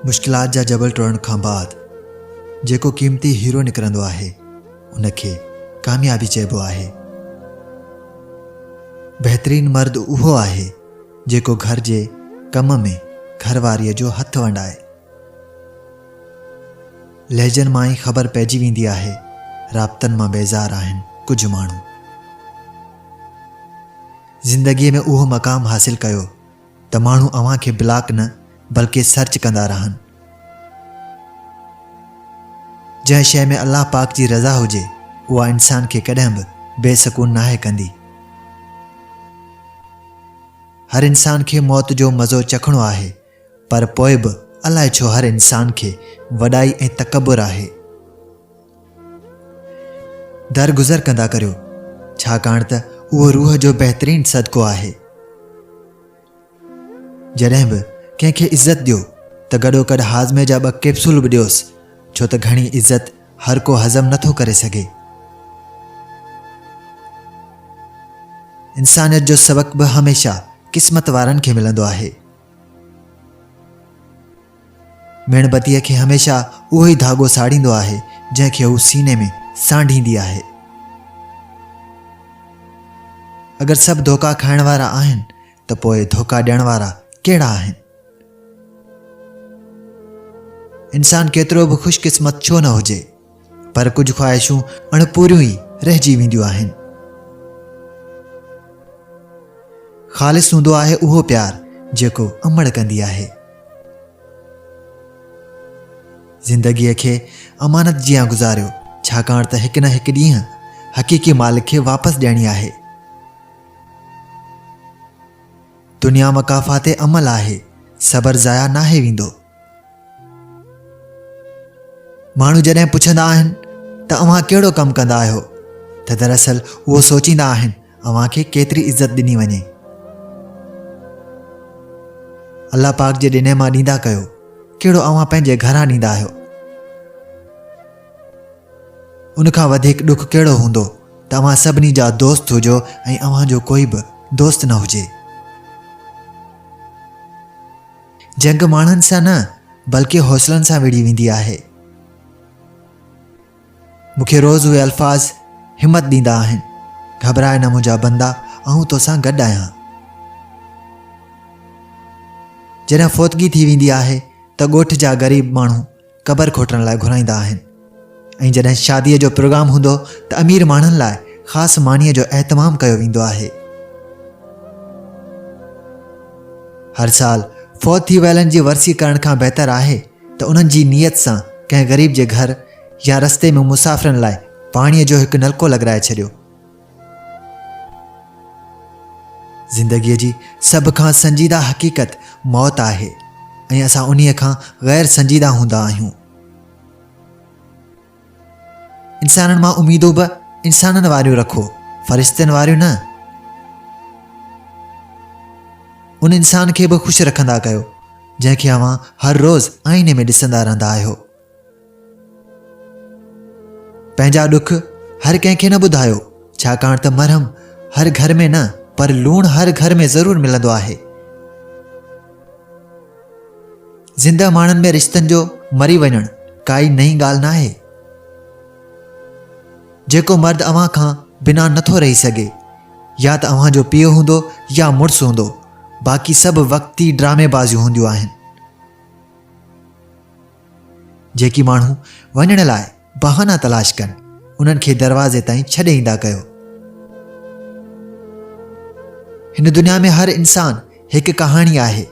मुश्किलात जा जबल टुरण खां बाद जेको क़ीमती हीरो निकिरंदो आहे उनखे कामयाबी चइबो आहे। बहितरीन मर्द उहो आहे जेको घर जे कम में घरवारीअ जो हथ वंडाए। लहजन मां ई ख़बर पइजी वेंदी आहे राब्तनि मां बेज़ार आहिनि कुझु माण्हू। ज़िंदगीअ में उहो मक़ाम हासिल कयो त माण्हू अव्हां खे ब्लॉक न बल्कि सर्च कंदा रहनि। जंहिं शइ में अल्लाह पाक जी रज़ा हुजे उहा इंसान खे कॾहिं बि बेसकून नाहे कंदी। हर इंसान खे मौत जो मज़ो चखणो आहे, पर पोइ बि अलाए छो हर इंसान खे वॾाई ऐं तकबुर आहे। दरगुज़र कंदा करियो, छाकाणि त उहो रूह जो बहितरीन सदको आहे। जॾहिं बि कंहिंखे इज़त ॾियो त गॾोगॾु हाज़मे जा 2 कैप्सूल बि ॾियोसि, छो त घणी इज़त हर को हज़म नथो करे सघे। इंसानियत जो सबक़ बि हमेशह क़िस्मत वारनि खे मिलंदो आहे। मेणबतीअ खे हमेशह उहो ई धाॻो साड़ींदो आहे जंहिंखे हू सीने में सांढींदी आहे। अगरि सभु धोखा खाइण वारा आहिनि त पोइ धोखा ॾियण वारा कहिड़ा आहिनि? इंसान केतिरो बि ख़ुशकिस्मत छो न हुजे, पर कुझु ख़्वाहिशूं अणपूरियूं ई रहिजी वेंदियूं आहिनि। ख़ालिस हूंदो आहे उहो प्यार जेको अमड़ कंदी आहे। ज़िंदगीअ खे अमानत जियां गुज़ारियो, छाकाणि त हिकु न हिकु ॾींहुं हक़ीक़ी मालिक खे वापसि ॾियणी आहे। दुनिया मकाफ़ाते अमल आहे, सबर ज़ाया नाहे वेंदो। माण्हू जॾहिं पुछंदा आहिनि त अव्हां कहिड़ो कमु कंदा आहियो, त दरअसल उहो सोचींदा आहिनि अव्हां खे केतिरी इज़त ॾिनी वञे। अल्लाह पाक जे ॾिने मां ॾींदा कयो, कहिड़ो अव्हां पंहिंजे घरां ॾींदा आहियो। उनखां वधीक ॾुख कहिड़ो हूंदो त अव्हां सभिनी जा दोस्त हुजो ऐं अव्हां जो कोई बि दोस्त न हुजे। जंग माण्हुनि सां न बल्कि हौसलनि सां विड़ी वेंदी आहे। मूंखे रोज़ उहे अल्फाज़ हिम्मत ॾींदा आहिनि, घबराए न मुंहिंजा बंदा, आऊं तोसां गॾु आहियां। जॾहिं फ़ौतगी थी वेंदी आहे त ॻोठ जा ग़रीब माण्हू क़बर खोटण लाइ घुराईंदा आहिनि, ऐं जॾहिं शादीअ जो प्रोग्राम हूंदो त अमीर माण्हुनि लाइ ख़ासि मानीअ जो एहतमाम कयो वेंदो आहे। हर साल फ़ौत थी वियलनि जी वरसी करण खां बहितर आहे त उन्हनि जी नीयत सां कंहिं ग़रीब जे घर या रस्ते में मुसाफ़िरनि लाइ पाणीअ जो हिकु नलको लॻाराए छॾियो। ज़िंदगीअ जी सभ खां संजीदा हक़ीक़त मौत आहे ऐं असां उन्हीअ खां ग़ैर संजीदा हूंदा आहियूं। इंसाननि मां उमीदूं बि इंसाननि वारियूं रखो, फ़रिश्तनि वारियूं न। उन इंसान खे बि ख़ुशि रखंदा कयो जंहिंखे अव्हां हर रोज़ आईने में ॾिसंदा रहंदा आहियो। पंहिंजा ॾुख हर कंहिंखे न ॿुधायो, छाकाणि त मरहम हर घर में न पर लूणु हर घर में ज़रूरु मिलंदो आहे। ज़िंदा माण्हुनि में रिश्तनि जो मरी वञणु काई नई ॻाल्हि नाहे। जेको मर्द अव्हां खां बिना नथो रही सघे, या त अव्हां जो पीउ हूंदो या मुड़ुसु हूंदो, बाक़ी सभु वक़्ती ड्रामेबाज़ियूं हूंदियूं आहिनि। जेकी माण्हू वञण लाइ बहाना तलाश कनि, उन्हनि खे दरवाज़े ताईं छॾे ईंदा कयो। हिन दुनिया में हर इंसान हिकु कहाणी आहे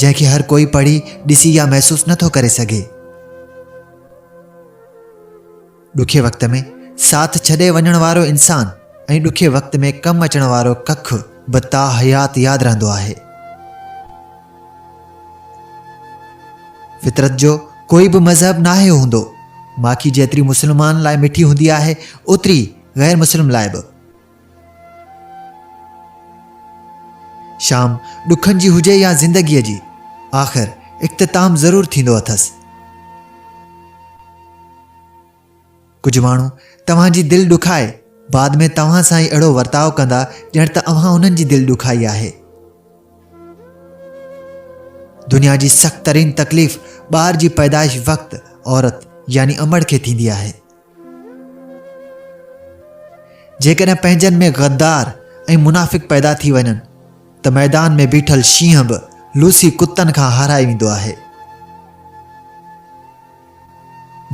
जंहिंखे हर कोई पढ़ी ॾिसी या महसूस नथो करे सघे। ॾुखे वक़्त में साथ छॾे वञण वारो इंसान ऐं ॾुखे वक़्त में कमु अचण वारो कख बता हयात यादि रहंदो आहे। फितरत जो कोई बि मज़हब नाहे हूंदो। माखी जेतिरी मुस्लमान लाइ मिठी हूंदी आहे, ओतिरी गैर मुस्लिम लाइ बि। शाम ॾुखनि जी हुजे या ज़िंदगीअ जी, आख़िर इख़्तिताम ज़रूरु थींदो अथसि। कुझु माण्हू तव्हांजी दिलि ॾुखाए बाद में तव्हां सां ई अहिड़ो वर्ताव कंदा ॼण त अव्हां उन्हनि जी दिलि ॾुखाई आहे। दुनिया जी सख़्त तरीन तकलीफ़ ॿार जी पैदाइश वक़्तु औरत यानी अमड़ खे थींदी आहे। जेकॾहिं पंहिंजनि में गद्दार ऐं मुनाफ़िक़ पैदा थी वञनि त मैदान में बीठल शींहं बि लूसी कुतनि खां हाराए वेंदो आहे।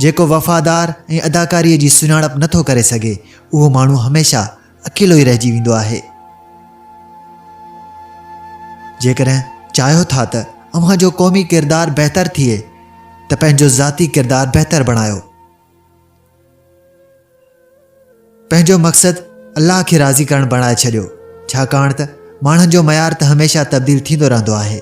जेको वफ़ादार ऐं अदाकारीअ जी सुञाणप नथो करे सघे उहो माण्हू हमेशह अकेलो ई रहिजी वेंदो आहे। जेकॾहिं चाहियो था त अव्हां जो क़ौमी किरदार बहितर थिए त पंहिंजो ज़ाती किरदार बहितर बणायो। पंहिंजो मक़सदु अल्लाह खे राज़ी करणु बणाए छॾियो, छाकाणि त माण्हुनि जो मयार त हमेशह तब्दील थींदो रहंदो आहे।